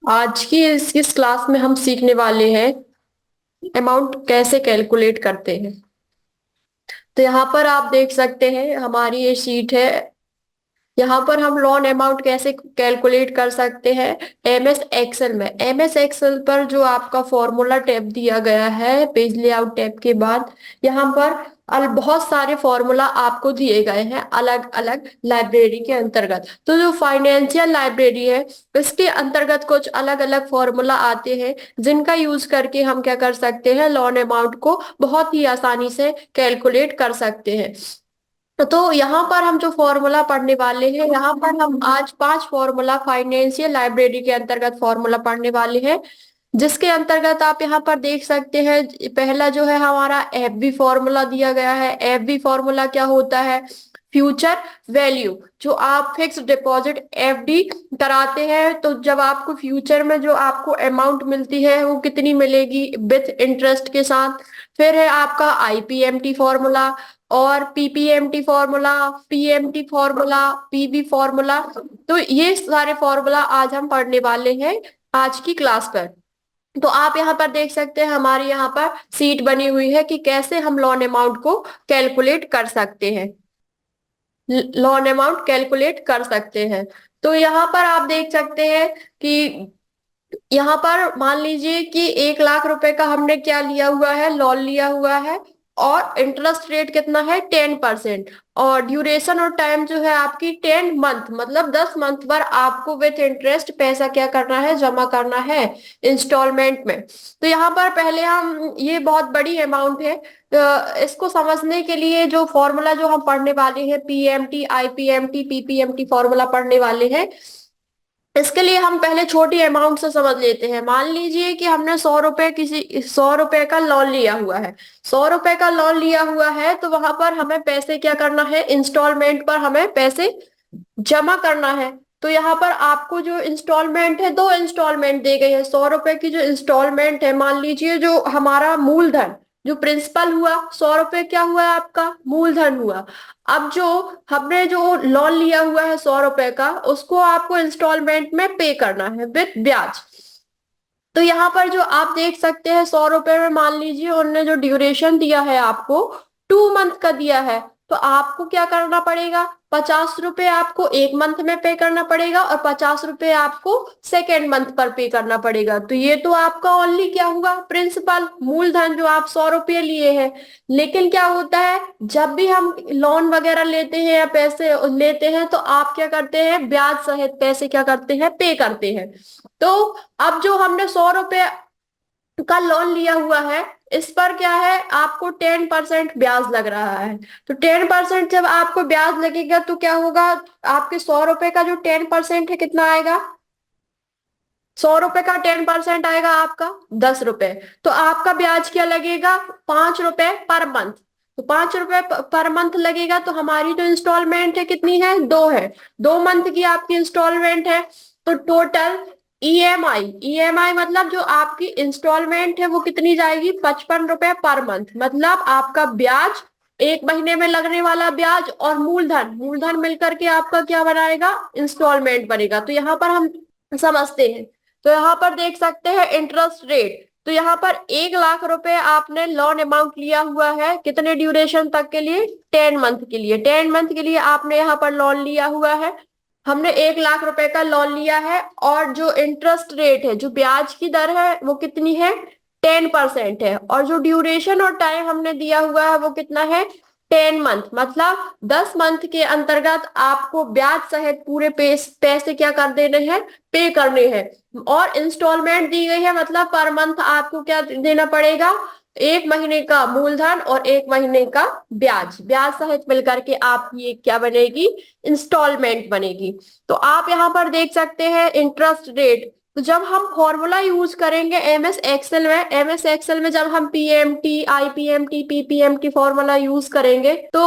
आज की इस क्लास में हम सीखने वाले हैं अमाउंट कैसे कैलकुलेट करते हैं। तो यहाँ पर आप देख सकते हैं हमारी ये शीट है। यहाँ पर हम लोन अमाउंट कैसे कैलकुलेट कर सकते हैं। एम एस एक्सेल पर जो आपका फॉर्मूला टैब दिया गया है पेज लेआउट टैब के बाद, यहाँ पर बहुत सारे फॉर्मूला आपको दिए गए हैं अलग अलग लाइब्रेरी के अंतर्गत। तो जो फाइनेंशियल लाइब्रेरी है इसके अंतर्गत कुछ अलग अलग फॉर्मूला आते हैं जिनका यूज करके हम क्या कर सकते हैं, लोन अमाउंट को बहुत ही आसानी से कैलकुलेट कर सकते हैं। तो यहाँ पर हम जो फॉर्मूला पढ़ने वाले हैं, यहाँ पर हम आज 5 फॉर्मूला फाइनेंशियल लाइब्रेरी के अंतर्गत फॉर्मूला पढ़ने वाले हैं। जिसके अंतर्गत आप यहाँ पर देख सकते हैं, पहला जो है हमारा एफ बी फॉर्मूला दिया गया है। एफ बी फॉर्मूला क्या होता है? Future value. जो आप फिक्स डिपॉजिट एफडी कराते हैं तो जब आपको फ्यूचर में जो आपको अमाउंट मिलती है वो कितनी मिलेगी विथ इंटरेस्ट के साथ। फिर है आपका आईपीएमटी फॉर्मूला और PPMT formula, PMT formula, PB formula. तो ये सारे फॉर्मूला आज हम पढ़ने वाले हैं आज की क्लास पर। तो आप यहाँ पर देख सकते हैं हमारे यहाँ पर सीट बनी हुई है कि कैसे हम लोन अमाउंट को कैलकुलेट कर सकते हैं, लोन अमाउंट कैलकुलेट कर सकते हैं। तो यहाँ पर आप देख सकते हैं कि यहाँ पर मान लीजिए कि 1 लाख रुपए का हमने क्या लिया हुआ है, लोन लिया हुआ है। और इंटरेस्ट रेट कितना है? 10%। और ड्यूरेशन और टाइम जो है आपकी 10 मंथ, मतलब 10 मंथ पर आपको विथ इंटरेस्ट पैसा क्या करना है, जमा करना है इंस्टॉलमेंट में। तो यहाँ पर पहले हम, ये बहुत बड़ी अमाउंट है, इसको समझने के लिए जो फॉर्मूला जो हम पढ़ने वाले हैं, पीएमटी, आईपीएमटी, पीपीएमटी फॉर्मूला पढ़ने वाले हैं। इसके लिए हम पहले छोटी अमाउंट से समझ लेते हैं। मान लीजिए कि हमने 100 रुपए, किसी 100 रुपए का लोन लिया हुआ है। 100 रुपए का लोन लिया हुआ है तो वहां पर हमें पैसे क्या करना है, इंस्टॉलमेंट पर हमें पैसे जमा करना है। तो यहाँ पर आपको जो इंस्टॉलमेंट है, 2 इंस्टॉलमेंट दी गई है। 100 रुपए की जो इंस्टॉलमेंट है, मान लीजिए जो हमारा मूलधन, जो प्रिंसिपल हुआ, 100 रुपए क्या हुआ आपका, मूलधन हुआ। अब जो हमने जो लोन लिया हुआ है 100 रुपए का, उसको आपको इंस्टॉलमेंट में पे करना है विद ब्याज। तो यहाँ पर जो आप देख सकते हैं 100 रुपए में, मान लीजिए उन्होंने जो ड्यूरेशन दिया है आपको 2 मंथ का दिया है। तो आपको क्या करना पड़ेगा, 50 रुपए आपको 1 मंथ में पे करना पड़ेगा और 50 रुपए आपको सेकेंड मंथ पर पे करना पड़ेगा। तो ये तो आपका ओनली क्या हुआ, प्रिंसिपल, मूलधन जो आप 100 रुपये लिए हैं। लेकिन क्या होता है, जब भी हम लोन वगैरह लेते हैं या पैसे लेते हैं तो आप क्या करते हैं, ब्याज सहित पैसे क्या करते हैं, पे करते हैं। तो अब जो हमने 100 रुपए का लोन लिया हुआ है, इस पर क्या है, आपको 10% ब्याज लग रहा है। तो 10% जब आपको ब्याज लगेगा तो क्या होगा, आपके 100 रुपए का जो 10% है कितना आएगा, 100 रुपए का 10% आएगा आपका 10 रुपए। तो आपका ब्याज क्या लगेगा, 5 रुपए पर मंथ। तो 5 रुपए पर मंथ लगेगा। तो हमारी जो इंस्टॉलमेंट है कितनी है, 2 है। 2 मंथ की आपकी इंस्टॉलमेंट है। तो टोटल ईएमआई मतलब जो आपकी इंस्टॉलमेंट है वो कितनी जाएगी, 55 रुपए पर मंथ। मतलब आपका ब्याज, 1 महीने में लगने वाला ब्याज और मूलधन, मूलधन मिलकर के आपका क्या बनाएगा, इंस्टॉलमेंट बनेगा। तो यहाँ पर हम समझते हैं। तो यहाँ पर देख सकते हैं इंटरेस्ट रेट। तो यहाँ पर 1 लाख रुपए आपने लोन अमाउंट लिया हुआ है, कितने ड्यूरेशन तक के लिए, 10 मंथ के लिए। 10 मंथ के लिए आपने यहाँ पर लोन लिया हुआ है। हमने 1 लाख रुपए का लोन लिया है और जो इंटरेस्ट रेट है, जो ब्याज की दर है वो कितनी है, 10% है। और जो ड्यूरेशन और टाइम हमने दिया हुआ है वो कितना है, 10 मंथ। मतलब 10 मंथ के अंतर्गत आपको ब्याज सहित पूरे पैसे क्या कर देने हैं, पे करने हैं। और इंस्टॉलमेंट दी गई है, मतलब पर मंथ आपको क्या देना पड़ेगा, 1 महीने का मूलधन और 1 महीने का ब्याज, ब्याज सहित मिलकर के आपकी ये क्या बनेगी, इंस्टॉलमेंट बनेगी। तो आप यहाँ पर देख सकते हैं इंटरेस्ट रेट। तो जब हम फॉर्मूला यूज करेंगे एमएस एक्सेल में जब हम PMT, IPMT, PPMT formula use करेंगे तो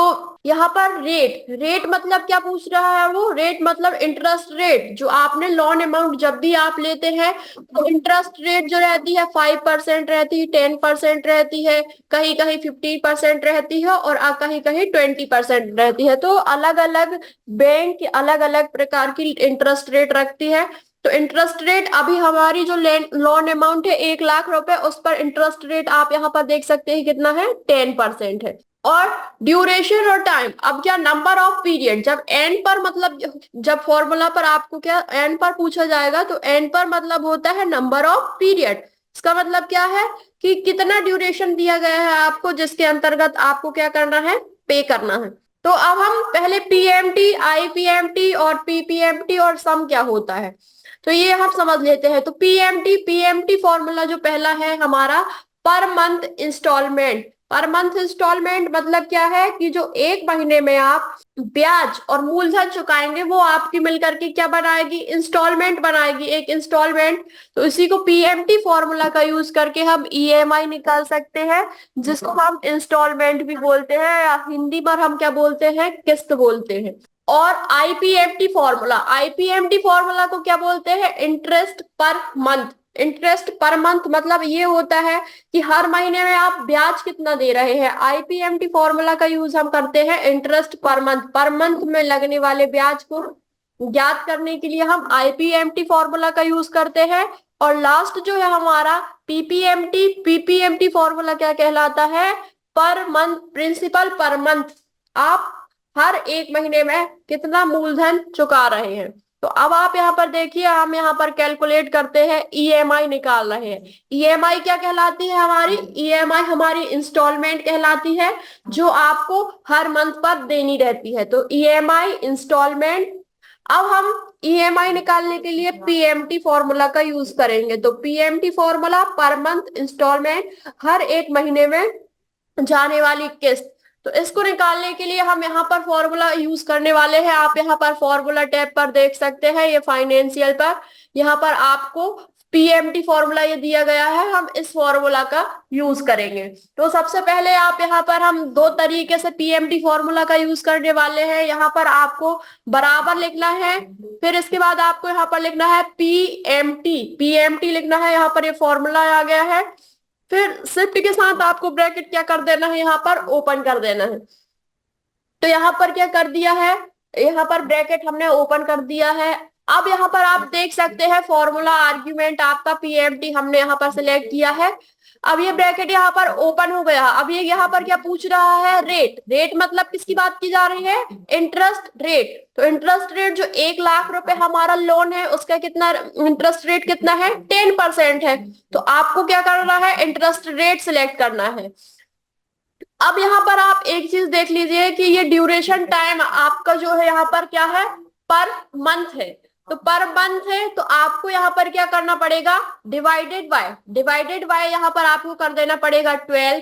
यहाँ पर रेट, रेट मतलब क्या पूछ रहा है वो, रेट मतलब इंटरेस्ट रेट। जो आपने लोन अमाउंट जब भी आप लेते हैं तो इंटरेस्ट रेट जो रहती है 5% रहती है, 10% रहती है, कहीं कहीं 50% रहती है और कहीं कहीं 20% रहती है। तो अलग अलग बैंक अलग अलग प्रकार की इंटरेस्ट रेट रखती है। तो इंटरेस्ट रेट अभी हमारी जो लोन अमाउंट है 1 लाख रुपए, उस पर इंटरेस्ट रेट आप यहाँ पर देख सकते हैं कितना है, 10% है। और ड्यूरेशन और टाइम, अब क्या, नंबर ऑफ पीरियड, जब एन पर मतलब, जब फॉर्मूला पर आपको क्या एन पर पूछा जाएगा तो एन पर मतलब होता है नंबर ऑफ पीरियड। इसका मतलब क्या है कि कितना ड्यूरेशन दिया गया है आपको, जिसके अंतर्गत आपको क्या करना है, पे करना है। तो अब हम पहले पीएमटी, आईपीएमटी और पीपीएमटी और सम क्या होता है तो ये हम समझ लेते हैं। तो पीएमटी, पीएमटी फॉर्मूला जो पहला है हमारा, per month instalment. Per month instalment मतलब क्या है कि जो एक महीने में आप ब्याज और मूलधन चुकाएंगे वो आपकी मिलकर के क्या बनाएगी, इंस्टॉलमेंट बनाएगी, एक इंस्टॉलमेंट। तो इसी को पीएमटी फॉर्मूला का यूज करके हम ईएमआई निकाल सकते हैं, जिसको हम इंस्टॉलमेंट भी बोलते हैं, या हिंदी पर हम क्या बोलते हैं, किस्त बोलते हैं। और आईपीएमटी फॉर्मूला, आईपीएमटी फॉर्मूला को क्या बोलते हैं, interest per month. Interest per month मतलब ये होता है कि हर महीने में आप ब्याज कितना दे रहे हैं। आईपीएमटी फॉर्मूला का यूज हम करते हैं इंटरेस्ट पर मंथ में लगने वाले ब्याज को ज्ञात करने के लिए हम आईपीएमटी फॉर्मूला का यूज करते हैं। और लास्ट जो है हमारा पीपीएमटी, पीपीएमटी फॉर्मूला क्या कहलाता है, पर मंथ, प्रिंसिपल पर मंथ, आप हर एक महीने में कितना मूलधन चुका रहे हैं। तो अब आप यहाँ पर देखिए, हम यहाँ पर कैलकुलेट करते हैं, ईएमआई निकाल रहे हैं। ईएमआई क्या कहलाती है हमारी, ईएमआई हमारी इंस्टॉलमेंट कहलाती है, जो आपको हर मंथ पर देनी रहती है। तो ईएमआई इंस्टॉलमेंट। अब हम ईएमआई निकालने के लिए पीएमटी फॉर्मूला का यूज करेंगे। तो PMT formula, per month instalment, हर एक महीने में जाने वाली किस्त। तो इसको निकालने के लिए हम यहाँ पर फॉर्मूला यूज करने वाले हैं। आप यहाँ पर फॉर्मूला टैब पर देख सकते हैं, ये फाइनेंशियल पर, यहाँ पर आपको पीएमटी फॉर्मूला ये दिया गया है, हम इस फॉर्मूला का यूज करेंगे। तो सबसे पहले आप यहाँ पर, हम दो तरीके से पीएमटी फॉर्मूला का यूज करने वाले हैं। यहाँ पर आपको बराबर लिखना है, फिर इसके बाद आपको यहाँ पर लिखना है पीएमटी, पीएमटी लिखना है, यहाँ पर ये फॉर्मूला आ गया है। फिर शिफ्ट के साथ आपको ब्रैकेट क्या कर देना है, यहाँ पर ओपन कर देना है। तो यहाँ पर क्या कर दिया है, यहाँ पर ब्रैकेट हमने ओपन कर दिया है। अब यहाँ पर आप देख सकते हैं फॉर्मूला आर्ग्यूमेंट आपका पीएमटी हमने यहाँ पर सिलेक्ट किया है। अब ये ब्रैकेट यहाँ पर ओपन हो गया। अब ये यहाँ पर क्या पूछ रहा है, रेट। रेट मतलब किसकी बात की जा रही है, इंटरेस्ट रेट। तो इंटरेस्ट रेट जो 1 लाख रुपए हमारा लोन है उसका कितना इंटरेस्ट रेट कितना है, 10% है। तो आपको क्या करना है, इंटरेस्ट रेट सिलेक्ट करना है। अब यहाँ पर आप एक चीज देख लीजिए कि ये ड्यूरेशन टाइम आपका जो है यहाँ पर क्या है, पर मंथ है। तो पर मंथ है तो आपको यहाँ पर क्या करना पड़ेगा, डिवाइडेड बाय यहाँ पर आपको कर देना पड़ेगा 12।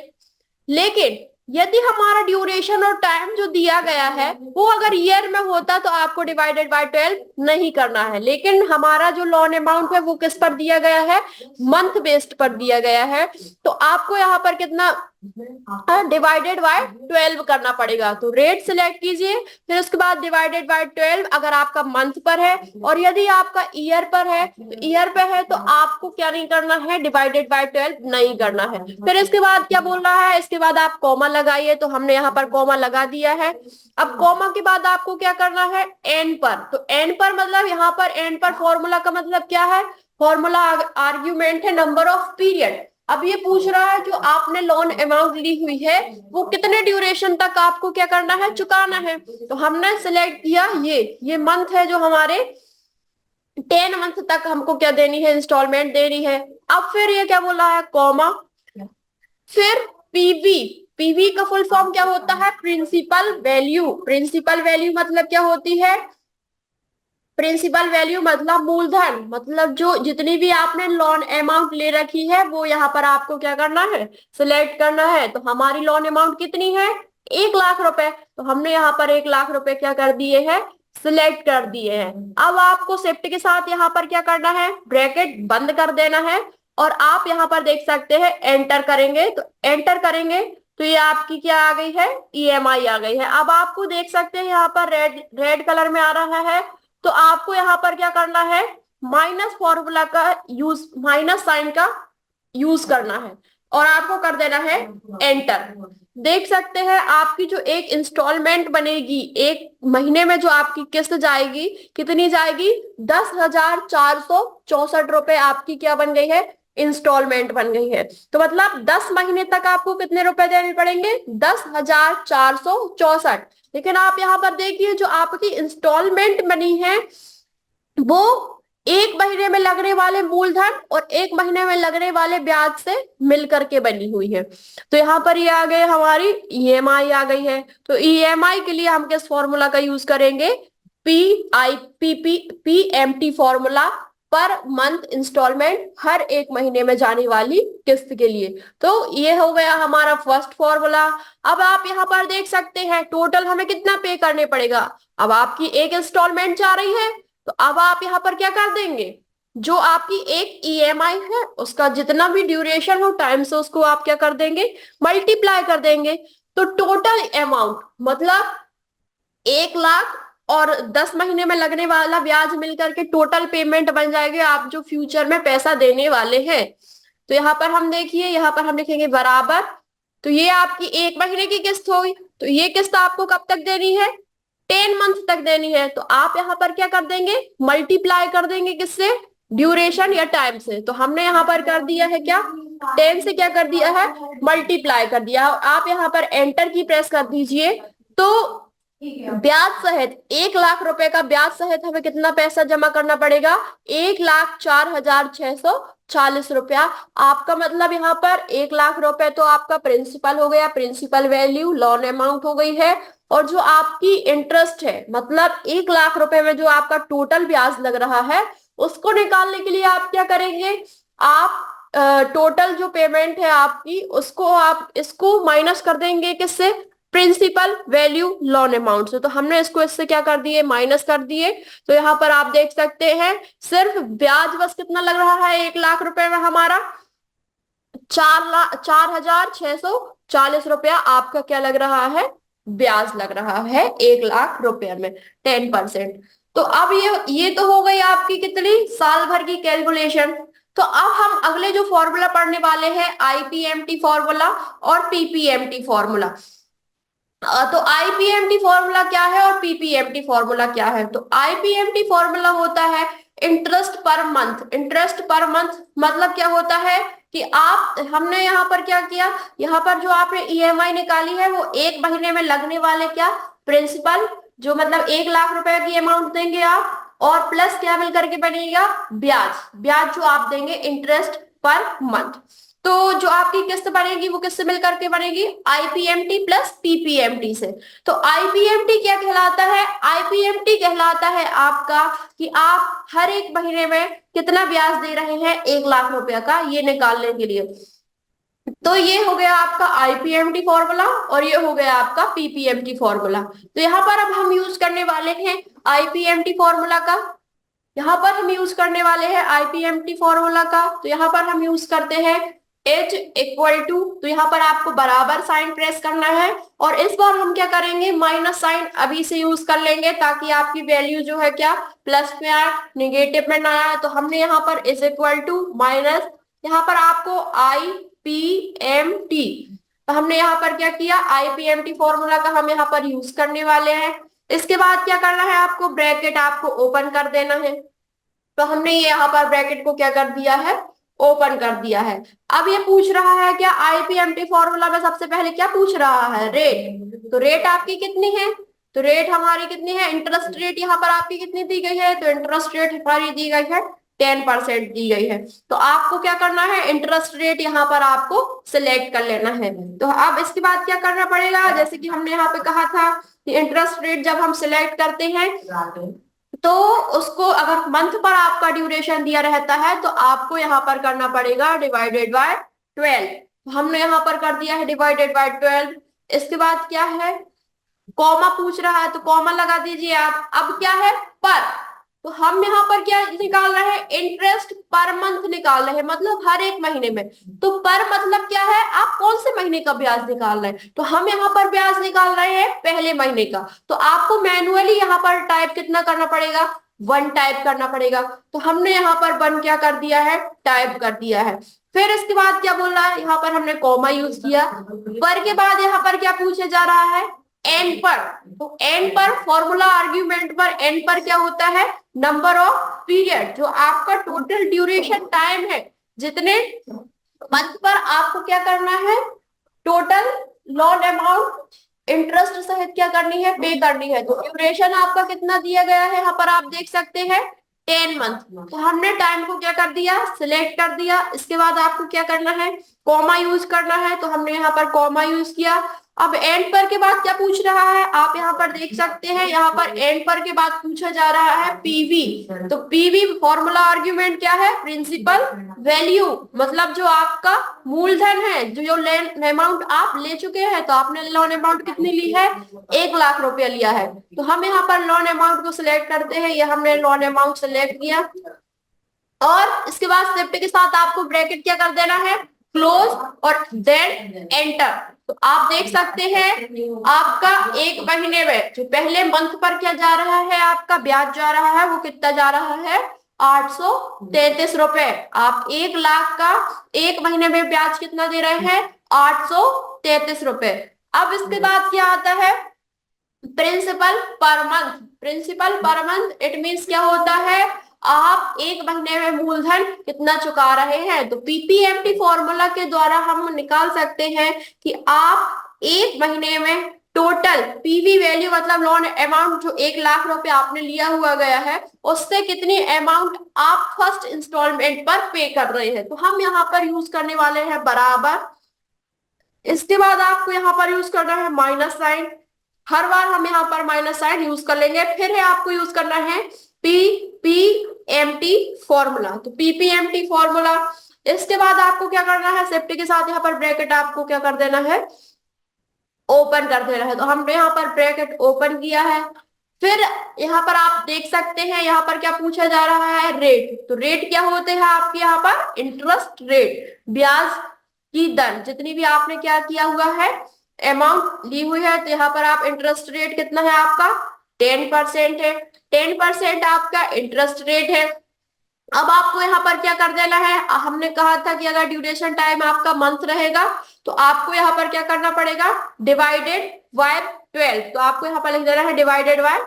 लेकिन यदि हमारा ड्यूरेशन और टाइम जो दिया गया है वो अगर ईयर में होता तो आपको डिवाइडेड बाय 12 नहीं करना है। लेकिन हमारा जो लोन अमाउंट है वो किस पर दिया गया है, मंथ बेस्ड पर दिया गया है। तो आपको यहाँ पर कितना, डिवाइडेड बाय 12 करना पड़ेगा। तो रेट सिलेक्ट कीजिए, फिर उसके बाद डिवाइडेड बाय 12 अगर आपका मंथ पर है, और यदि आपका ईयर पर है तो ईयर पे है तो आपको क्या नहीं करना है, डिवाइडेड बाय 12 नहीं करना है। फिर इसके बाद क्या बोल रहा है, इसके बाद आप कॉमा लगाइए। तो हमने यहाँ पर कॉमा लगा दिया है। अब कॉमा के बाद आपको क्या करना है, एन पर। तो एन पर मतलब यहाँ पर एन पर फॉर्मूला का मतलब क्या है, फॉर्मूला आर्ग्यूमेंट है नंबर ऑफ पीरियड। अब ये पूछ रहा है जो आपने लोन अमाउंट ली हुई है वो कितने ड्यूरेशन तक आपको क्या करना है, चुकाना है। तो हमने सिलेक्ट किया ये मंथ है जो हमारे 10 मंथ तक हमको क्या देनी है, इंस्टॉलमेंट देनी है। अब फिर ये क्या बोल रहा है, कॉमा, फिर पीवी। पीवी का फुल फॉर्म क्या होता है, प्रिंसिपल वैल्यू। प्रिंसिपल वैल्यू मतलब क्या होती है, प्रिंसिपल वैल्यू मतलब मूलधन, मतलब जो जितनी भी आपने लोन अमाउंट ले रखी है वो यहाँ पर आपको क्या करना है, सिलेक्ट करना है। तो हमारी लोन अमाउंट कितनी है, 1 लाख रुपए। तो हमने यहाँ पर 1 लाख रुपए क्या कर दिए हैं, सिलेक्ट कर दिए हैं। अब आपको शिफ्ट के साथ यहाँ पर क्या करना है, ब्रैकेट बंद कर देना है। और आप यहाँ पर देख सकते हैं एंटर करेंगे, तो एंटर करेंगे तो ये आपकी क्या आ गई है, ईएमआई आ गई है। अब आपको देख सकते हैं यहाँ पर रेड कलर में आ रहा है। तो आपको यहाँ पर क्या करना है, माइनस फॉर्मूला का यूज, माइनस साइन का यूज करना है और आपको कर देना है एंटर। देख सकते हैं आपकी जो एक इंस्टॉलमेंट बनेगी, एक महीने में जो आपकी किस्त जाएगी, कितनी जाएगी? 10,464 रुपए आपकी क्या बन गई है? इंस्टॉलमेंट बन गई है। तो मतलब 10 महीने तक आपको कितने रुपए देने पड़ेंगे? 10,464। लेकिन आप यहाँ पर देखिए जो आपकी इंस्टॉलमेंट बनी है वो एक महीने में लगने वाले मूलधन और एक महीने में लगने वाले ब्याज से मिलकर के बनी हुई है। तो यहाँ पर ये आ गए, हमारी ईएमआई आ गई है। तो ईएमआई के लिए हम किस फॉर्मूला का यूज करेंगे? PMT formula, per month instalment, हर एक महीने में जाने वाली किस्त के लिए। तो ये हो गया हमारा फर्स्ट फॉर्मूला। अब आप यहाँ पर देख सकते हैं टोटल हमें कितना पे करने पड़ेगा। अब आपकी एक इंस्टॉलमेंट जा रही है, तो अब आप यहाँ पर क्या कर देंगे? जो आपकी एक ईएमआई है उसका जितना भी ड्यूरेशन हो टाइम से, उसको आप क्या कर देंगे? मल्टीप्लाई कर देंगे। तो टोटल अमाउंट मतलब 1 लाख और 10 महीने में लगने वाला ब्याज मिलकर के टोटल पेमेंट बन जाएगी आप जो फ्यूचर में पैसा देने वाले हैं। तो यहाँ पर हम देखिए, यहाँ पर हम लिखेंगे बराबर। तो ये आपकी 1 महीने की किस्त होगी, तो ये किस्त आपको कब तक देनी है? 10 मंथ तक देनी है। तो आप यहाँ पर क्या कर देंगे? मल्टीप्लाई कर देंगे किससे? ड्यूरेशन या टाइम से। तो हमने यहाँ पर कर दिया है क्या? 10 से क्या कर दिया है? मल्टीप्लाई कर दिया। आप यहाँ पर एंटर की प्रेस कर दीजिए। तो ब्याज सहित 1 लाख रुपए का ब्याज सहित हमें कितना पैसा जमा करना पड़ेगा? 1,04,640 रुपया। आपका मतलब यहाँ पर 1 लाख रुपए तो आपका प्रिंसिपल हो गया, प्रिंसिपल वैल्यू, लोन अमाउंट हो गई है। और जो आपकी इंटरेस्ट है, मतलब 1 लाख रुपए में जो आपका टोटल ब्याज लग रहा है, उसको निकालने के लिए आप क्या करेंगे? आप टोटल जो पेमेंट है आपकी, उसको आप इसको माइनस कर देंगे किससे? प्रिंसिपल वैल्यू लोन अमाउंट से। तो हमने इसको इससे क्या कर दिए? माइनस कर दिए। तो यहाँ पर आप देख सकते हैं सिर्फ ब्याज बस कितना लग रहा है 1 लाख रुपए में? हमारा 4,0640 रुपया आपका क्या लग रहा है? ब्याज लग रहा है 1 लाख रुपए में, 10%। तो अब ये तो हो गई आपकी कितनी साल भर की कैलकुलेशन। तो अब हम अगले जो फॉर्मूला पढ़ने वाले हैं, आईपीएमटी फॉर्मूला और पीपीएमटी फॉर्मूला। तो आईपीएमटी फॉर्मूला क्या है और पीपीएमटी फॉर्मूला क्या है? तो आईपीएमटी फॉर्मूला होता है interest per month. Interest per month मतलब क्या होता है कि आप, हमने यहाँ पर क्या किया, यहाँ पर जो आपने ईएमआई निकाली है वो एक महीने में लगने वाले क्या? प्रिंसिपल, जो मतलब 1 लाख रुपए की अमाउंट देंगे आप, और प्लस क्या मिल करके बनेगा? ब्याज। ब्याज जो आप देंगे इंटरेस्ट पर मंथ। तो जो आपकी किस्त बनेगी वो किससे मिलकर के बनेगी? आईपीएमटी प्लस पीपीएमटी से। तो आईपीएमटी क्या कहलाता है? आईपीएमटी कहलाता है आपका कि आप हर एक महीने में कितना ब्याज दे रहे हैं 1 लाख रुपया का, ये निकालने के लिए। तो ये हो गया आपका आईपीएमटी फॉर्मूला और ये हो गया आपका पीपीएमटी फॉर्मूला। तो यहाँ पर अब हम यूज करने वाले हैं आईपीएमटी फॉर्मूला का। यहाँ पर हम यूज करने वाले हैं आईपीएमटी फॉर्मूला का। तो यहाँ पर हम यूज करते हैं H इक्वल टू, तो यहाँ पर आपको बराबर साइन प्रेस करना है और इस बार हम क्या करेंगे? माइनस साइन अभी से यूज कर लेंगे ताकि आपकी वैल्यू जो है क्या प्लस में आए, निगेटिव में ना आए। तो हमने यहाँ पर इज इक्वल टू माइनस, यहाँ पर आपको आईपीएमटी, तो हमने यहाँ पर क्या किया? आईपीएमटी फॉर्मूला का हम यहाँ पर यूज करने वाले हैं। इसके बाद क्या करना है? आपको ब्रैकेट आपको ओपन कर देना है। तो हमने ये यहाँ पर ब्रैकेट को क्या कर दिया है? ओपन कर दिया है। अब ये पूछ रहा है क्या? आईपीएमटी फॉर्मूला में सबसे पहले क्या पूछ रहा है? रेट। तो रेट आपकी कितनी है? तो रेट हमारी कितनी है? इंटरेस्ट रेट यहाँ पर आपकी कितनी दी गई है? तो इंटरेस्ट रेट हमारी दी गई है 10% दी गई है। तो आपको क्या करना है? इंटरेस्ट रेट यहाँ पर आपको सिलेक्ट कर लेना है। तो अब इसके बाद क्या करना पड़ेगा? जैसे कि हमने यहाँ पे कहा था कि इंटरेस्ट रेट जब हम सिलेक्ट करते हैं तो उसको अगर मंथ पर आपका ड्यूरेशन दिया रहता है तो आपको यहाँ पर करना पड़ेगा डिवाइडेड बाय 12। हमने यहाँ पर कर दिया है डिवाइडेड बाय 12। इसके बाद क्या है? कॉमा पूछ रहा है तो कॉमा लगा दीजिए आप। अब क्या है? पर, तो हम यहाँ पर क्या निकाल रहे हैं? इंटरेस्ट पर मंथ निकाल रहे हैं, मतलब हर एक महीने में। तो पर मतलब क्या है? आप कौन से महीने का ब्याज निकाल रहे हैं? तो हम यहाँ पर ब्याज निकाल रहे हैं पहले महीने का। तो आपको मैन्युअली यहाँ पर टाइप कितना करना पड़ेगा? 1 टाइप करना पड़ेगा। तो हमने यहाँ पर 1 क्या कर दिया है? टाइप कर दिया है। फिर इसके बाद क्या बोल रहा है, यहाँ पर हमने कॉमा यूज किया। पर के बाद यहाँ पर क्या पूछा जा रहा है, एन पर। तो एन पर फॉर्मूला आर्ग्यूमेंट पर एन पर क्या होता है, नंबर ऑफ पीरियड, जो आपका टोटल ड्यूरेशन टाइम है, जितने मंथ पर आपको क्या करना है, टोटल लोन अमाउंट इंटरेस्ट सहित क्या करनी है, पे करनी है। तो ड्यूरेशन आपका कितना दिया गया है, यहाँ पर आप देख सकते हैं 10 मंथ। तो हमने टाइम को क्या कर दिया, सिलेक्ट कर दिया। इसके बाद आपको क्या करना है, कॉमा यूज करना है। तो हमने यहाँ पर कॉमा यूज किया। अब एंड पर के बाद क्या पूछ रहा है, आप यहाँ पर देख सकते हैं, यहाँ पर एंड पर के बाद पूछा जा रहा है पीवी। तो पीवी फॉर्मूला आर्ग्यूमेंट क्या है, प्रिंसिपल वैल्यू, मतलब जो आपका मूलधन है, जो लोन अमाउंट आप ले चुके हैं। तो आपने लोन अमाउंट कितनी ली है, 1 लाख रुपया लिया है। तो हम यहाँ पर लोन अमाउंट को सिलेक्ट करते हैं, ये हमने लोन अमाउंट सिलेक्ट किया। और इसके बाद शिफ्ट के साथ आपको ब्रैकेट क्या कर देना है, क्लोज, और देन एंटर। तो आप देख सकते हैं आपका एक महीने में जो पहले मंथ पर क्या जा रहा है, आपका ब्याज जा रहा है, वो कितना जा रहा है, 833 रुपए। आप 1 लाख का एक महीने में ब्याज कितना दे रहे हैं, 833 रुपए। अब इसके बाद क्या आता है, principal per month. Principal per month it means क्या होता है, आप एक महीने में मूलधन कितना चुका रहे हैं। तो पीपीएमटी फॉर्मूला के द्वारा हम निकाल सकते हैं कि आप एक महीने में टोटल पीवी वैल्यू, मतलब लोन अमाउंट जो 1 लाख रुपए आपने लिया हुआ गया है, उससे कितनी अमाउंट आप फर्स्ट इंस्टॉलमेंट पर पे कर रहे हैं। तो हम यहाँ पर यूज करने वाले हैं बराबर। इसके बाद आपको यहाँ पर यूज करना है माइनस साइन। हर बार हम यहाँ पर माइनस साइन यूज कर लेंगे। फिर है आपको यूज करना है पीपीएमटी फॉर्मूला। तो पीपीएमटी फॉर्मूला, इसके बाद आपको क्या करना है, सेफ्टी के साथ यहाँ पर ब्रैकेट आपको क्या कर देना है, ओपन कर देना है। तो हमने यहाँ पर ब्रैकेट ओपन किया है। फिर यहाँ पर आप देख सकते हैं, यहाँ पर क्या पूछा जा रहा है, रेट। तो रेट क्या होते हैं आपके यहाँ पर, इंटरेस्ट रेट, ब्याज की दर, जितनी भी आपने क्या किया हुआ है, अमाउंट ली हुई है। तो यहाँ पर आप इंटरेस्ट रेट कितना है आपका, 10% है। 10% आपका इंटरेस्ट रेट है। अब आपको यहाँ पर क्या कर देना है, हमने कहा था कि अगर ड्यूरेशन टाइम आपका मंथ रहेगा तो आपको यहाँ पर क्या करना पड़ेगा, डिवाइडेड बाय 12। तो आपको यहाँ पर लिख देना है डिवाइडेड बाय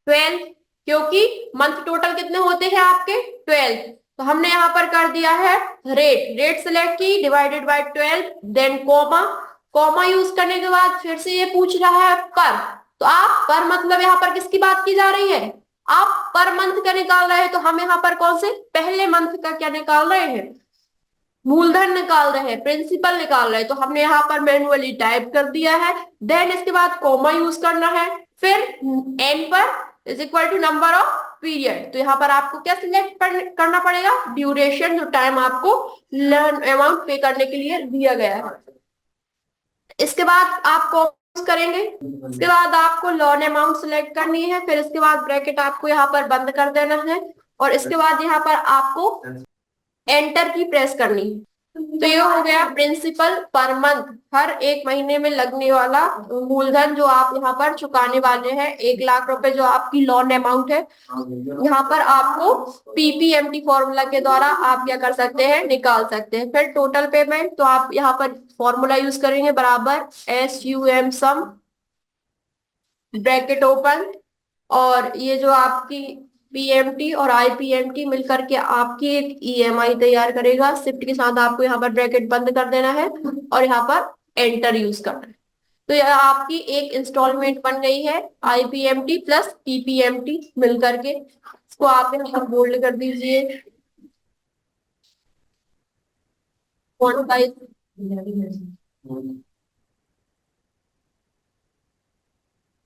12, क्योंकि मंथ टोटल कितने होते हैं आपके, 12। तो हमने यहाँ पर कर दिया है रेट, रेट सिलेक्ट की, divided by 12, then comma. Comma use करने के बाद फिर से ये पूछ रहा है पर। तो आप पर मतलब यहाँ पर किसकी बात की जा रही है, आप पर मंथ का निकाल रहे हैं। तो हम यहाँ पर कौन से, पहले मंथ का क्या निकाल रहे हैं, मूलधन निकाल रहे हैं, प्रिंसिपल निकाल रहे हैं। तो हमने यहाँ पर मैन्युअली टाइप कर दिया है। देन इसके बाद कॉमा यूज करना है। फिर nper is equal to number of period. तो यहाँ पर आपको क्या सिलेक्ट करना पड़ेगा, ड्यूरेशन, जो टाइम आपको लोन अमाउंट पे करने के लिए दिया गया है। इसके बाद आप कॉमा करेंगे। इसके बाद आपको लोन अमाउंट सिलेक्ट करनी है। फिर इसके बाद ब्रैकेट आपको यहाँ पर बंद कर देना है। और इसके बाद यहाँ पर आपको एंटर की प्रेस करनी है। तो ये हो गया प्रिंसिपल पर मंथ, हर एक महीने में लगने वाला मूलधन जो आप यहाँ पर चुकाने वाले हैं, 1 लाख रुपए जो आपकी लोन अमाउंट है। यहाँ पर आपको पीपीएमटी फॉर्मूला के द्वारा आप क्या कर सकते हैं, निकाल सकते हैं। फिर टोटल पेमेंट, तो आप यहाँ पर फॉर्मूला यूज करेंगे बराबर SUM सम, ब्रैकेट ओपन, और ये जो आपकी पीएमटी और आईपीएमटी मिलकर के आपकी एक ईएमआई तैयार करेगा। शिफ्ट के साथ आपको यहाँ पर ब्रैकेट बंद कर देना है और यहाँ पर एंटर यूज करना है। तो यह आपकी एक इंस्टॉलमेंट बन गई है, आईपीएमटी प्लस पीपीएमटी मिलकर के। इसको आप यहाँ पर बोल्ड कर दीजिए, फॉन्ट साइज।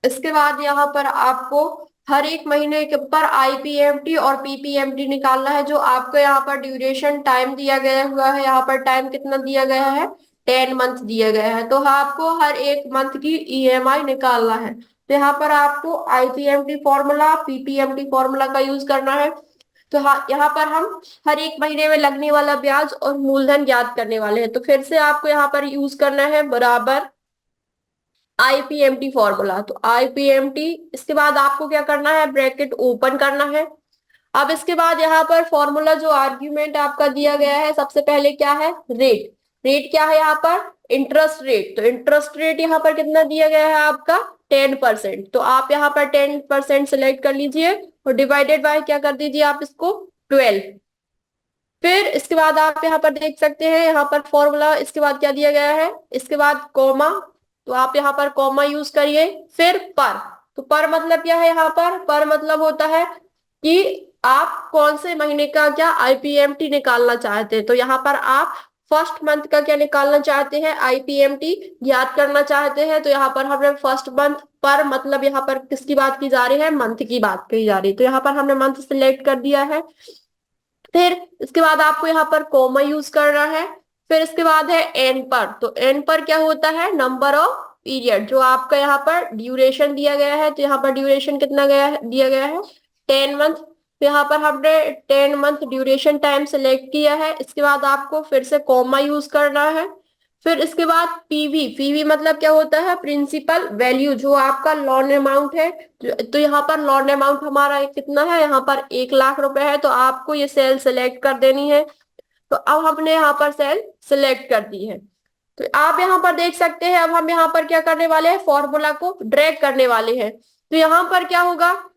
इसके बाद यहाँ पर आपको हर एक महीने के पर आईपीएमटी और पीपीएमटी निकालना है, जो आपको यहाँ पर ड्यूरेशन टाइम दिया गया हुआ है। यहाँ पर टाइम कितना दिया गया है, 10 मंथ दिया गया है। तो आपको हर एक मंथ की ईएमआई निकालना है। तो यहाँ पर आपको आईपीएमटी फॉर्मूला, पीपीएमटी फॉर्मूला का यूज करना है। तो हाँ, यहाँ पर हम हर एक महीने में लगने वाला ब्याज और मूलधन ज्ञात करने वाले हैं। तो फिर से आपको यहाँ पर यूज करना है बराबर आईपीएमटी फॉर्मूला। तो आईपीएमटी, इसके बाद आपको क्या करना है, ब्रैकेट ओपन करना है। अब इसके बाद यहाँ पर फॉर्मूला जो आर्ग्यूमेंट आपका दिया गया है, सबसे पहले क्या है, रेट। रेट क्या है यहाँ पर, इंटरेस्ट रेट। तो इंटरेस्ट रेट यहाँ पर कितना दिया गया है आपका, 10%। तो आप यहाँ पर 10% सिलेक्ट कर लीजिए और डिवाइडेड बाय क्या कर दीजिए आप इसको, 12। फिर इसके बाद आप यहाँ पर देख सकते हैं, यहाँ पर फॉर्मूला इसके बाद क्या दिया गया है, इसके बाद कॉमा। तो आप यहाँ पर कॉमा यूज करिए। फिर पर, तो पर मतलब क्या है, यहाँ पर मतलब होता है कि आप कौन से महीने का क्या आईपीएमटी निकालना चाहते हैं। तो यहाँ पर आप फर्स्ट मंथ का क्या निकालना चाहते हैं, आईपीएमटी याद करना चाहते हैं। तो यहाँ पर हमने फर्स्ट मंथ, पर मतलब यहाँ पर किसकी बात की जा रही है, मंथ की बात की जा रही है। तो यहाँ पर हमने मंथ सिलेक्ट कर दिया है। फिर इसके बाद आपको यहाँ पर कोमा यूज करना है। फिर इसके बाद है एन पर। तो एन पर क्या होता है, नंबर ऑफ पीरियड, जो आपका यहाँ पर ड्यूरेशन दिया गया है। तो यहाँ पर ड्यूरेशन कितना गया है, दिया गया है 10 मंथ। तो यहाँ पर हमने 10 मंथ ड्यूरेशन टाइम सेलेक्ट किया है। इसके बाद आपको फिर से कोमा यूज करना है। फिर इसके बाद पीवी। पीवी मतलब क्या होता है, प्रिंसिपल वैल्यू, जो आपका लोन अमाउंट है। तो यहाँ पर लोन अमाउंट हमारा कितना है, यहाँ पर 1 लाख रुपए है। तो आपको ये सेल सिलेक्ट कर देनी है। तो अब हमने यहाँ पर सेल सिलेक्ट कर दी है। तो आप यहाँ पर देख सकते हैं, अब हम यहाँ पर क्या करने वाले हैं, फॉर्मूला को ड्रैग करने वाले हैं। तो यहाँ पर क्या होगा,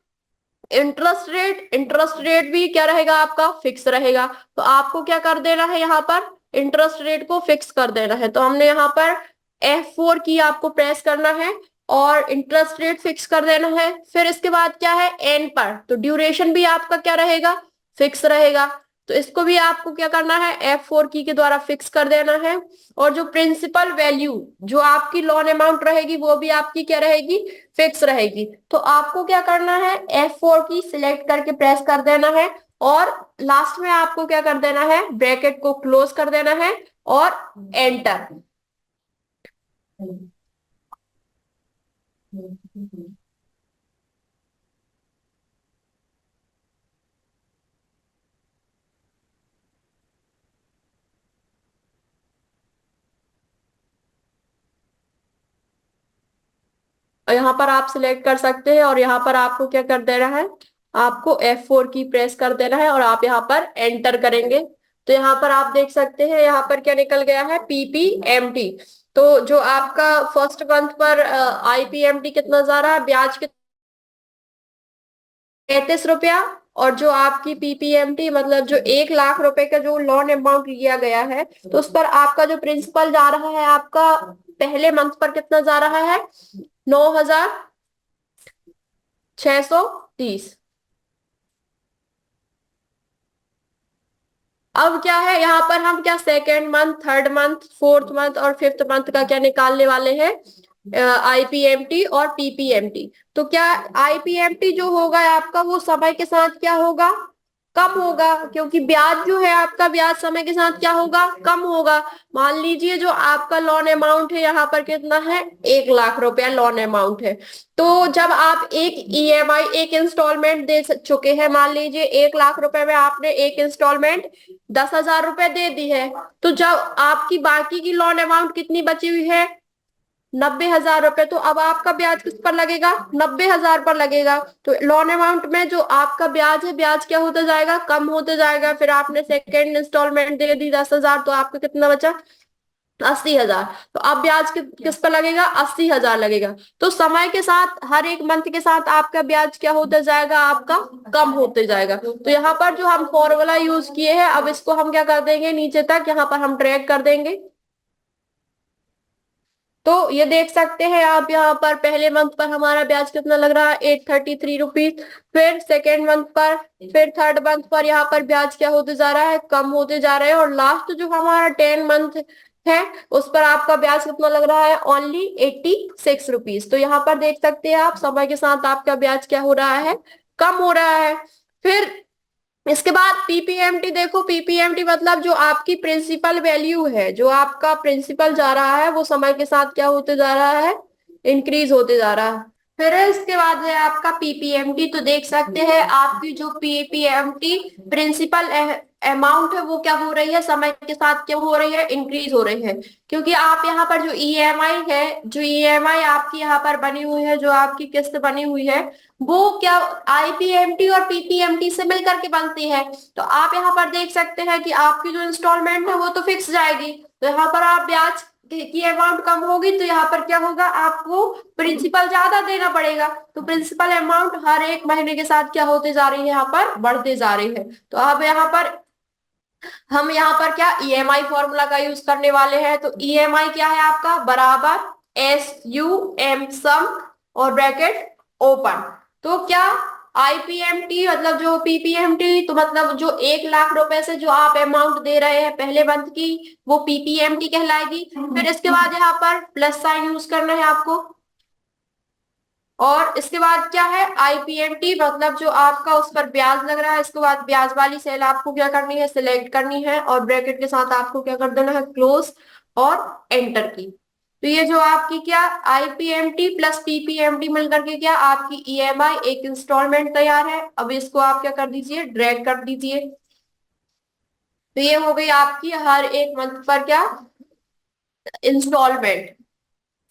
इंटरेस्ट रेट। इंटरेस्ट रेट भी क्या रहेगा आपका, फिक्स रहेगा। तो आपको क्या कर देना है, यहाँ पर इंटरेस्ट रेट को फिक्स कर देना है। तो हमने यहाँ पर F4 की आपको प्रेस करना है और इंटरेस्ट रेट फिक्स कर देना है। फिर इसके बाद क्या है, एन पर। तो ड्यूरेशन भी आपका क्या रहेगा, फिक्स रहेगा। तो इसको भी आपको क्या करना है, F4 की के द्वारा फिक्स कर देना है। और जो प्रिंसिपल वैल्यू, जो आपकी लोन अमाउंट रहेगी, वो भी आपकी क्या रहेगी, फिक्स रहेगी। तो आपको क्या करना है, F4 की सिलेक्ट करके प्रेस कर देना है और लास्ट में आपको क्या कर देना है, ब्रैकेट को क्लोज कर देना है और एंटर। और यहाँ पर आप सिलेक्ट कर सकते हैं और यहाँ पर आपको क्या कर देना है, आपको F4 की प्रेस कर देना है और आप यहाँ पर एंटर करेंगे। तो यहाँ पर आप देख सकते हैं, यहाँ पर क्या निकल गया है, PPMT। तो जो आपका फर्स्ट मंथ पर आईपीएमटी कितना जा रहा है, ब्याज 33 रुपया। और जो आपकी पीपीएमटी मतलब जो 1 लाख रुपए का जो लोन अमाउंट लिया गया है, तो उस पर आपका जो प्रिंसिपल जा रहा है, आपका पहले मंथ पर कितना जा रहा है, 9,630। अब क्या है, यहाँ पर हम क्या second month, third month, fourth month और फिफ्थ मंथ का क्या निकालने वाले हैं, आईपीएमटी और पीपीएमटी। तो क्या आईपीएमटी जो होगा आपका, वो समय के साथ क्या होगा, कम होगा, क्योंकि ब्याज जो है आपका, ब्याज समय के साथ क्या होगा, कम होगा। मान लीजिए जो आपका लोन अमाउंट है यहाँ पर कितना है, 1 लाख रुपया लोन अमाउंट है। तो जब आप एक ईएमआई, एक इंस्टॉलमेंट दे चुके हैं, मान लीजिए 1 लाख रुपए में आपने एक इंस्टॉलमेंट 10,000 रुपए दे दी है। तो जब आपकी बाकी की लोन अमाउंट कितनी बची हुई है, 90,000 रुपए। तो अब आपका ब्याज किस पर लगेगा, 90,000 पर लगेगा। तो लोन अमाउंट में जो आपका ब्याज है, ब्याज क्या होता जाएगा, कम होते जाएगा। फिर आपने सेकेंड इंस्टॉलमेंट दे दी 10,000, तो आपका कितना बचा, 80,000। तो अब ब्याज किस पर लगेगा, 80,000 लगेगा। तो समय के साथ, हर एक मंथ के साथ आपका ब्याज क्या होता जाएगा, आपका कम होते जाएगा। तो यहाँ पर जो हम फॉर्मूला यूज किए हैं, अब इसको हम क्या कर देंगे, नीचे तक यहाँ पर हम ड्रैग कर देंगे। तो ये देख सकते हैं आप, यहाँ पर पहले मंथ पर हमारा ब्याज कितना लग रहा है, 833 रुपीज। फिर सेकेंड मंथ पर, फिर थर्ड मंथ पर यहाँ पर ब्याज क्या होते जा रहा है, कम होते जा रहे हैं। और लास्ट जो हमारा 10 मंथ है, उस पर आपका ब्याज कितना लग रहा है, ओनली 86 रुपीज। तो यहाँ पर देख सकते हैं आप, समय के साथ आपका ब्याज क्या हो रहा है, कम हो रहा है। फिर इसके बाद पीपीएमटी देखो, पीपीएमटी मतलब जो आपकी प्रिंसिपल वैल्यू है, जो आपका प्रिंसिपल जा रहा है, वो समय के साथ क्या होते जा रहा है, इंक्रीज होते जा रहा है। फिर इसके बाद है आपका पीपीएमटी। तो देख सकते हैं आपकी जो पीपीएमटी प्रिंसिपल अमाउंट है वो क्या हो रही है, समय के साथ क्या हो रही है, इंक्रीज हो रही है। क्योंकि आप यहाँ पर जो ईएमआई है, जो ईएमआई आपकी यहाँ पर बनी हुई है, जो आपकी किस्त बनी हुई है, वो क्या आईपीएमटी और पीपीएमटी से मिलकर के बनती है। तो आप यहाँ पर देख सकते हैं कि आपकी जो इंस्टॉलमेंट है वो तो फिक्स जाएगी। तो यहाँ पर आप ब्याज की अमाउंट कम होगी तो यहाँ पर क्या होगा, आपको प्रिंसिपल ज्यादा देना पड़ेगा। तो प्रिंसिपल अमाउंट हर एक महीने के साथ क्या होते जा रही है, यहाँ पर बढ़ते जा रही है। तो अब यहाँ पर हम यहाँ पर क्या ईएमआई फॉर्मूला का यूज करने वाले हैं। तो ईएमआई क्या है आपका, बराबर एस यू एम सम और ब्रैकेट ओपन। तो क्या आईपीएमटी मतलब जो पीपीएमटी, तो मतलब जो 1 लाख रुपए से जो आप अमाउंट दे रहे हैं पहले मंथ की, वो पीपीएमटी कहलाएगी। फिर इसके बाद यहाँ पर प्लस साइन यूज करना है आपको। और इसके बाद क्या है आईपीएमटी, मतलब जो आपका उस पर ब्याज लग रहा है। इसके बाद ब्याज वाली सेल आपको क्या करनी है, सिलेक्ट करनी है, और ब्रैकेट के साथ आपको क्या कर देना है, क्लोज और एंटर की। तो ये जो आपकी क्या आईपीएमटी प्लस पीपीएमटी मिलकर के क्या आपकी ईएमआई एक इंस्टॉलमेंट तैयार है। अब इसको आप क्या कर दीजिए, ड्रैग कर दीजिए। तो ये हो गई आपकी हर एक मंथ पर क्या इंस्टॉलमेंट।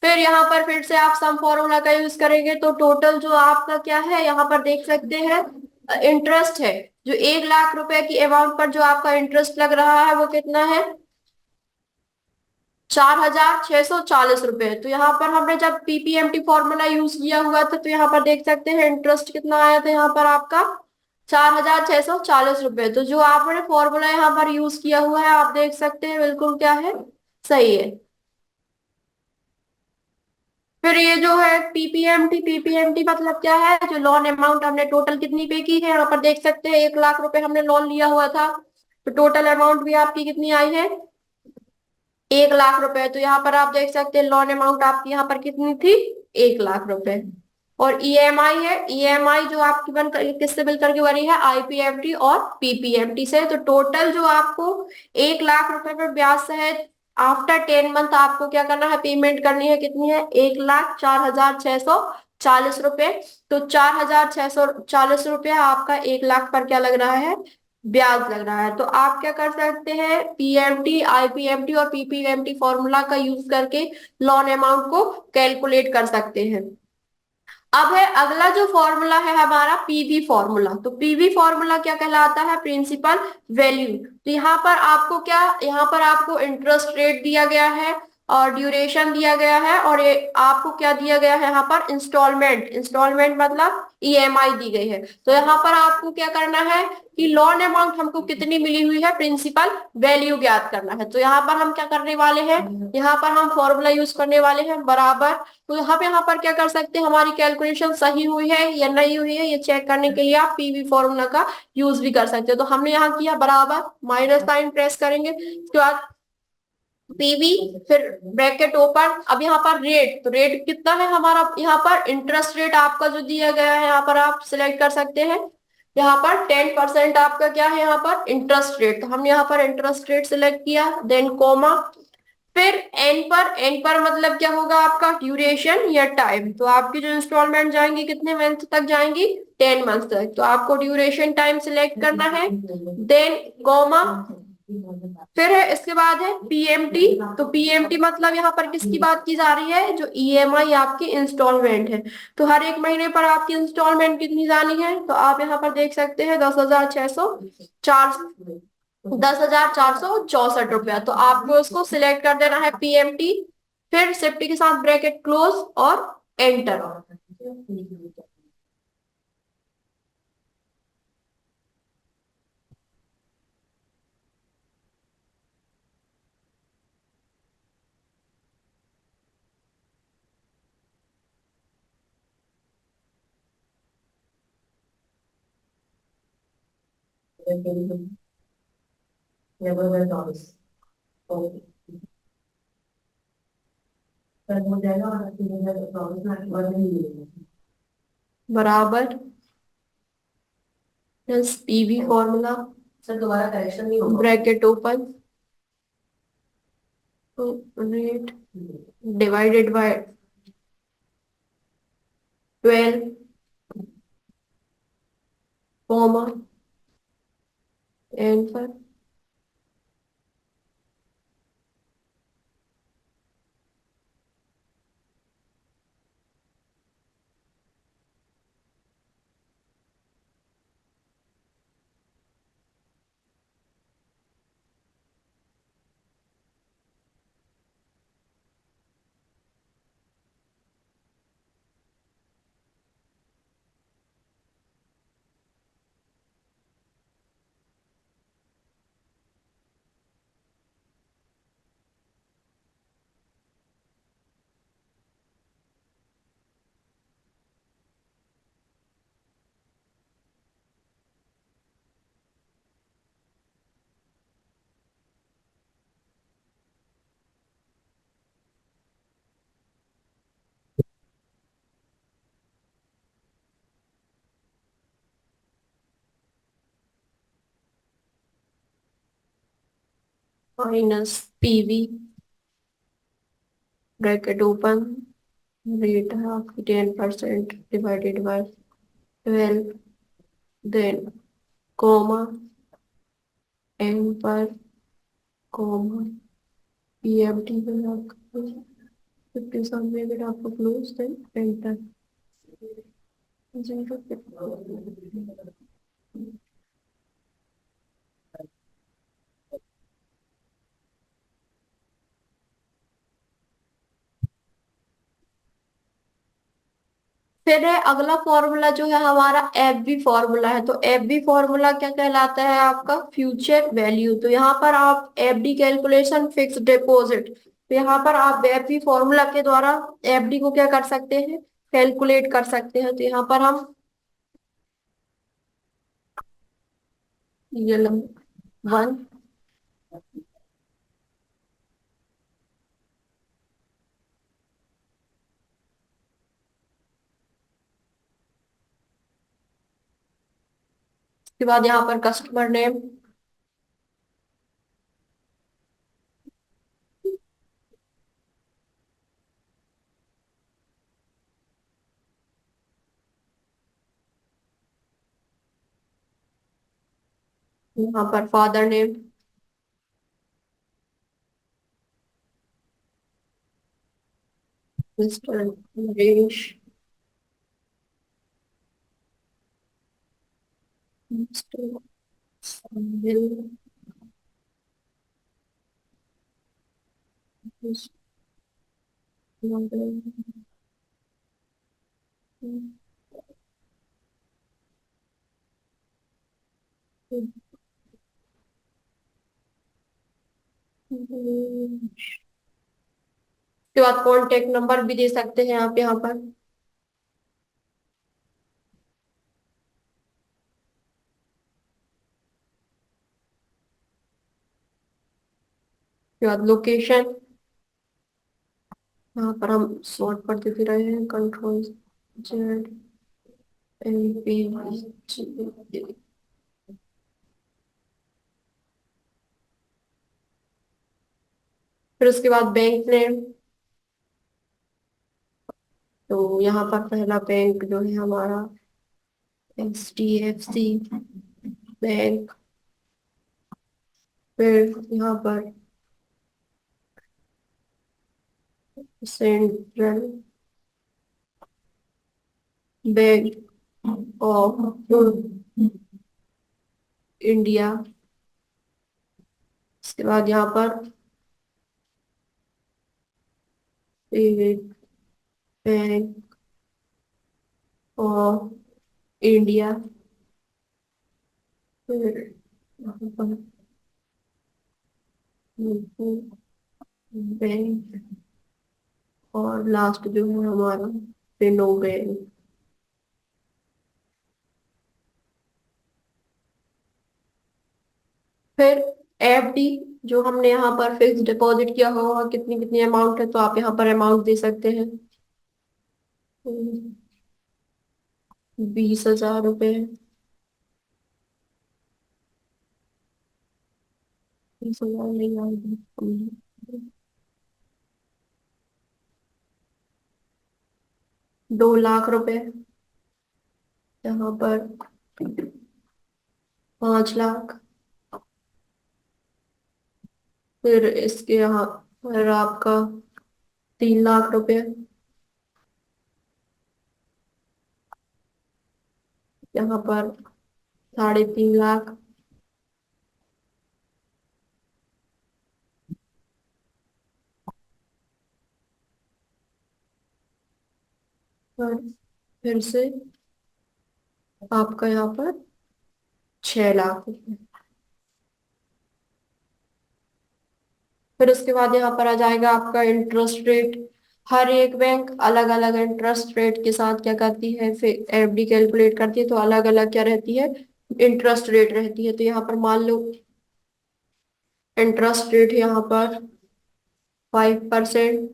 फिर यहाँ पर फिर से आप सम फॉर्मूला का यूज करेंगे तो टोटल जो आपका क्या है, यहाँ पर देख सकते हैं इंटरेस्ट है। जो 1 लाख रुपए की अमाउंट पर जो आपका इंटरेस्ट लग रहा है वो कितना है, 4,640 रुपए। तो यहाँ पर हमने जब पीपीएमटी फॉर्मूला यूज किया हुआ था तो यहाँ पर देख सकते हैं इंटरेस्ट कितना आया था, यहाँ पर आपका 4,640 रुपए। तो जो आपने फॉर्मूला यहाँ पर यूज किया हुआ है आप देख सकते हैं बिल्कुल क्या है, सही है। फिर ये जो है पीपीएमटी, पीपीएमटी मतलब क्या है, जो लोन अमाउंट हमने टोटल कितनी पे की है, यहाँ पर देख सकते हैं 1 लाख रुपए हमने लोन लिया हुआ था। तो टोटल अमाउंट भी आपकी कितनी आई है, 1 लाख रुपए। तो यहाँ पर आप देख सकते हैं लोन अमाउंट आपकी यहाँ पर कितनी थी, 1 लाख रुपए। और ईएमआई है, ईएमआई जो आपकी बन किससे बिल करके बनी है, आईपीएफटी और पीपीएमटी से। तो टोटल जो आपको 1 लाख रुपए पर ब्याज सहित आफ्टर 10 मंथ आपको क्या करना है, पेमेंट करनी है, कितनी है, 1,04,640 रुपए। तो 4,640 रुपया आपका 1 लाख पर क्या लग रहा है, ब्याज लग रहा है। तो आप क्या कर सकते हैं, पीएमटी, आईपीएमटी और पीपीएमटी फॉर्मूला का यूज करके लोन अमाउंट को कैलकुलेट कर सकते हैं। अब है अगला जो फॉर्मूला है हमारा पीवी फॉर्मूला। तो पीवी फॉर्मूला क्या कहलाता है, प्रिंसिपल वैल्यू। तो यहाँ पर आपको क्या, यहाँ पर आपको इंटरेस्ट रेट दिया गया है और ड्यूरेशन दिया गया है, और ये आपको क्या दिया गया है यहाँ पर, इंस्टॉलमेंट। इंस्टॉलमेंट मतलब ईएमआई दी गई है। तो यहाँ पर आपको क्या करना है कि लोन अमाउंट हमको कितनी मिली हुई है, प्रिंसिपल वैल्यू ज्ञात करना है। तो यहाँ पर हम क्या करने वाले हैं, यहाँ पर हम फॉर्मूला यूज करने वाले हैं बराबर। तो हम यहाँ पर क्या कर सकते हैं, हमारी कैलकुलेशन सही हुई है या नहीं हुई है ये चेक करने के लिए आप पीवी फॉर्मूला का यूज भी कर सकते हो। तो हमने यहाँ किया बराबर, माइनस साइन प्रेस करेंगे, उसके बाद पीवी, फिर ब्रैकेट ओपन। अब यहाँ पर रेट, तो रेट कितना है हमारा, यहाँ पर इंटरेस्ट रेट आपका जो दिया गया है यहाँ पर आप सिलेक्ट कर सकते हैं। यहाँ पर 10% आपका क्या है, यहाँ पर इंटरेस्ट रेट। तो हमने यहाँ पर इंटरेस्ट रेट सिलेक्ट किया, देन कोमा, फिर एन पर। एन पर मतलब क्या होगा आपका, ड्यूरेशन या टाइम। तो आपकी जो इंस्टॉलमेंट जाएंगी कितने मंथ तक जाएंगी, 10 मंथ तक। तो आपको ड्यूरेशन टाइम सिलेक्ट करना है, देन कॉमा, फिर है इसके बाद है पीएमटी। तो पीएमटी मतलब यहाँ पर किसकी बात की जा रही है, जो ईएमआई आपकी इंस्टॉलमेंट है। तो हर एक महीने पर आपकी इंस्टॉलमेंट कितनी जानी है, तो आप यहाँ पर देख सकते हैं 10,464 रुपया। तो आपको उसको सिलेक्ट कर देना है पीएमटी, फिर शिफ्ट के साथ ब्रैकेट क्लोज और एंटर। बराबर प्लस पीवी फॉर्मूला, सर दोबारा करेक्शन नहीं होगा, bracket open, rate divided by 12 comma end per. Minus PV bracket open, rate है आपकी 10% divided by 12, then comma N per comma PMT में आपका 57 में आपको क्लोज, देन एंटर। फिर है अगला फॉर्मूला जो है हमारा एफ बी फॉर्मूला है। तो एफ बी फॉर्मूला क्या कहलाता है आपका? Future value. तो यहाँ पर आप F D calculation fix deposit, तो यहाँ पर आप एफ बी फॉर्मूला के द्वारा एफ डी को क्या कर सकते हैं? कैलकुलेट कर सकते हैं। तो यहाँ पर हम ये 1, उसके बाद यहाँ पर कस्टमर नेम, यहाँ पर father name, mister Naresh, mister Sahil, उसके बाद कॉन्टेक्ट नंबर भी दे सकते हैं आप यहाँ पर। उसके बाद लोकेशन, यहाँ पर हम सॉर्ट पर देख रहे हैं, control Z M P G. फिर उसके बाद बैंक नेम, तो यहाँ पर पहला बैंक जो है हमारा HDFC बैंक। फिर यहाँ पर सेंट्रल बैंक ऑफ इंडिया। इसके बाद यहाँ पर स्टेट बैंक ऑफ इंडिया। फिर यहाँ पर बैंक, और लास्ट जो है हमारा फिनो बैंक। फिर एफडी जो हमने यहाँ पर फिक्स डिपॉजिट किया होगा, कितनी कितनी अमाउंट है, तो आप यहाँ पर अमाउंट दे सकते हैं। 20,000 रुपये। 20,000 नहीं आएगी। 2 लाख रुपए, यहाँ पर 5 लाख, फिर इसके यहाँ पर आपका 3 लाख रुपए, यहाँ पर 3.5 लाख, और फिर से आपका यहाँ पर 6 लाख रुपए। फिर उसके बाद यहाँ पर आ जाएगा आपका इंटरेस्ट रेट। हर एक बैंक अलग अलग इंटरेस्ट रेट के साथ क्या करती है, फिर एफडी कैलकुलेट करती है, तो अलग अलग क्या रहती है, इंटरेस्ट रेट रहती है। तो यहाँ पर मान लो इंटरेस्ट रेट यहाँ पर 5%।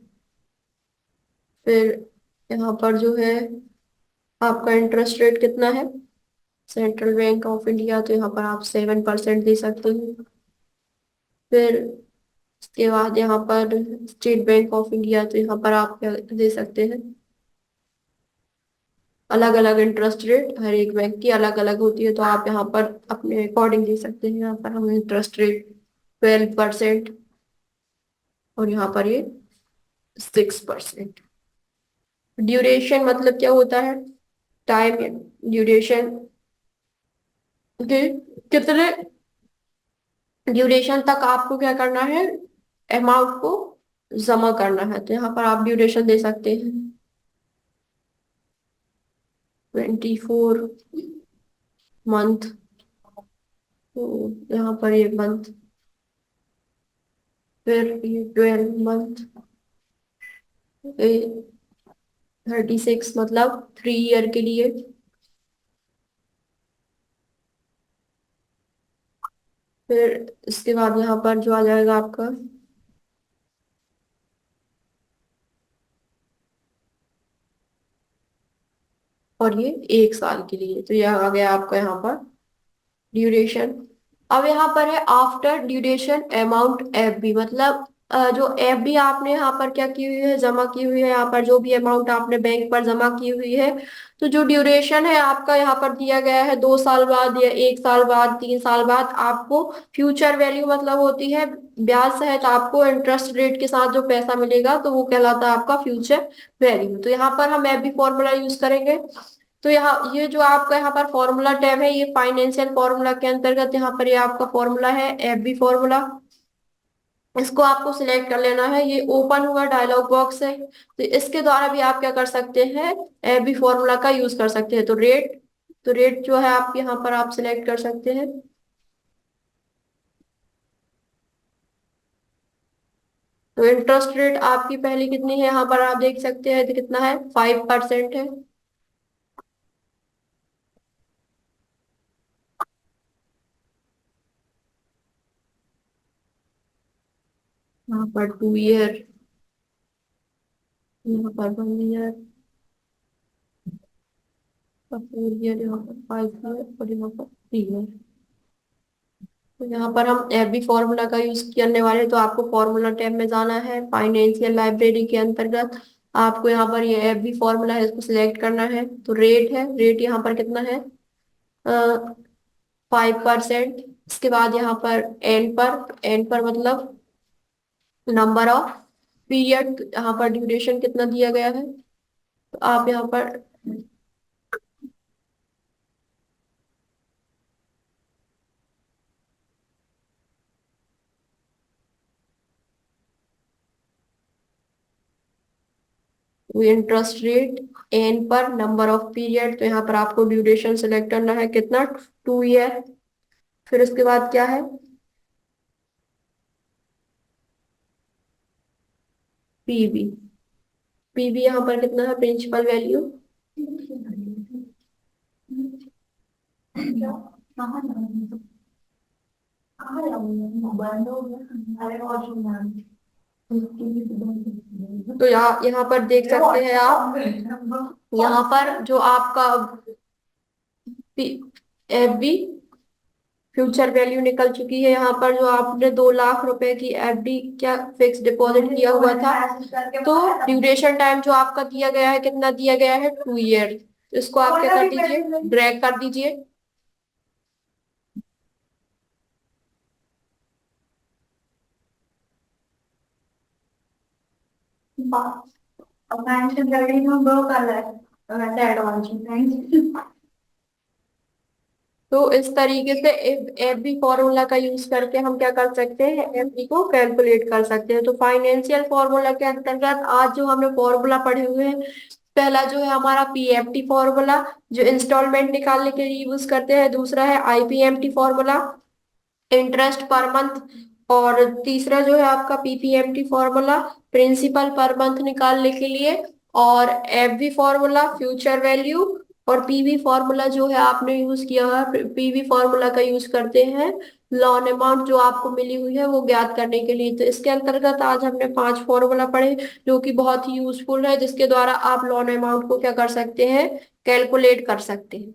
फिर यहाँ पर जो है आपका इंटरेस्ट रेट कितना है, सेंट्रल बैंक ऑफ इंडिया, तो यहाँ पर आप 7% दे सकते हो। फिर इसके बाद यहाँ पर स्टेट बैंक ऑफ इंडिया, तो यहाँ पर आप क्या दे सकते हैं, अलग अलग इंटरेस्ट रेट हर एक बैंक की अलग अलग होती है, तो आप यहाँ पर अपने अकॉर्डिंग दे सकते हैं। यहाँ पर हम इंटरेस्ट रेट 12%, और यहाँ पर ये 6%। ड्यूरेशन मतलब क्या होता है, टाइम ड्यूरेशन के कितने ड्यूरेशन तक आपको क्या करना है, अमाउंट को जमा करना है। तो यहाँ पर आप ड्यूरेशन दे सकते हैं 24 मंथ, तो यहाँ पर ये मंथ, फिर ये 12 मंथ, 36 मतलब 3 ईयर के लिए। फिर इसके बाद यहाँ पर जो आ जाएगा आपका और ये 1 साल के लिए, तो यह आ गया आपका यहाँ पर ड्यूरेशन। अब यहाँ पर है after duration amount F B, मतलब जो एफ बी आपने यहाँ पर क्या की हुई है, जमा की हुई है, यहाँ पर जो भी अमाउंट आपने बैंक पर जमा की हुई है, तो जो ड्यूरेशन है आपका यहाँ पर दिया गया है 2 साल बाद या 1 साल बाद 3 साल बाद आपको फ्यूचर वैल्यू मतलब होती है ब्याज सहित आपको इंटरेस्ट रेट के साथ जो पैसा मिलेगा, तो वो कहलाता है आपका फ्यूचर वैल्यू। तो यहाँ पर हम एफ बी फॉर्मूला यूज करेंगे। तो यहाँ ये जो आपका यहाँ पर फॉर्मूला टैब है, ये फाइनेंशियल फॉर्मूला के अंतर्गत यहाँ पर ये आपका फॉर्मूला है एफबी फॉर्मूला। इसको आपको सिलेक्ट कर लेना है, ये ओपन हुआ डायलॉग बॉक्स है, तो इसके द्वारा भी आप क्या कर सकते हैं, एफबी फॉर्मूला का यूज कर सकते हैं। तो रेट जो है आप यहाँ पर आप सिलेक्ट कर सकते हैं। तो इंटरेस्ट रेट आपकी पहले कितनी है, यहाँ पर आप देख सकते हैं, तो कितना है, 5% है। यहाँ पर 2 ईयर, यहाँ पर 1 ईयर, 4 ईयर, यहाँ पर 5 ईयर, और यहाँ पर 3 ईयर। तो यहाँ पर हम एफबी फॉर्मूला का यूज करने वाले, तो आपको फॉर्मूला टैब में जाना है, फाइनेंशियल लाइब्रेरी के अंतर्गत आपको यहाँ पर ये एफबी फॉर्मूला है, इसको सिलेक्ट करना है। तो रेट है, रेट यहाँ पर कितना है, 5%। इसके बाद यहाँ पर एन पर मतलब नंबर ऑफ पीरियड, यहाँ पर ड्यूरेशन कितना दिया गया है, तो आप यहाँ पर इंटरेस्ट रेट एन पर नंबर ऑफ पीरियड, तो यहाँ पर आपको ड्यूरेशन सिलेक्ट करना है कितना, 2 ईयर। फिर उसके बाद क्या है, पीबी, पीबी यहाँ पर कितना है, प्रिंसिपल वैल्यू। तो यहाँ यहाँ पर देख सकते हैं आप, यहाँ पर जो आपका एफ बी फ्यूचर वैल्यू निकल चुकी है। यहाँ पर जो आपने 2 लाख रुपए की एफडी क्या फिक्स डिपॉजिट किया हुआ था, तो ड्यूरेशन टाइम जो आपका दिया गया है, कितना दिया गया है, 2 ईयर। इसको आप क्या कर दीजिए, ड्रैग कर दीजिए। अब मेंशन कर रही हूँ, ब्रो कर रहा है वैसे एडवांस में, थैंक। तो इस तरीके से एफडी फॉर्मूला का यूज करके हम क्या कर सकते हैं, एफडी को कैलकुलेट कर सकते हैं। तो फाइनेंशियल फॉर्मूला के अंतर्गत आज जो हमने फॉर्मूला पढ़े हुए हैं, पहला जो है हमारा पीएफटी फॉर्मूला, जो इंस्टॉलमेंट निकालने के लिए यूज करते हैं। दूसरा है IPMT formula, interest per month. और तीसरा जो है आपका PPMT formula, principal per month निकालने के लिए। और एफवी फॉर्मूला, फ्यूचर वैल्यू। और पीवी फॉर्मूला जो है आपने यूज किया है, पीवी फॉर्मूला का यूज करते हैं लोन अमाउंट जो आपको मिली हुई है वो ज्ञात करने के लिए। तो इसके अंतर्गत आज हमने 5 फॉर्मूला पढ़े, जो कि बहुत ही यूजफुल है, जिसके द्वारा आप लोन अमाउंट को क्या कर सकते हैं, कैलकुलेट कर सकते हैं।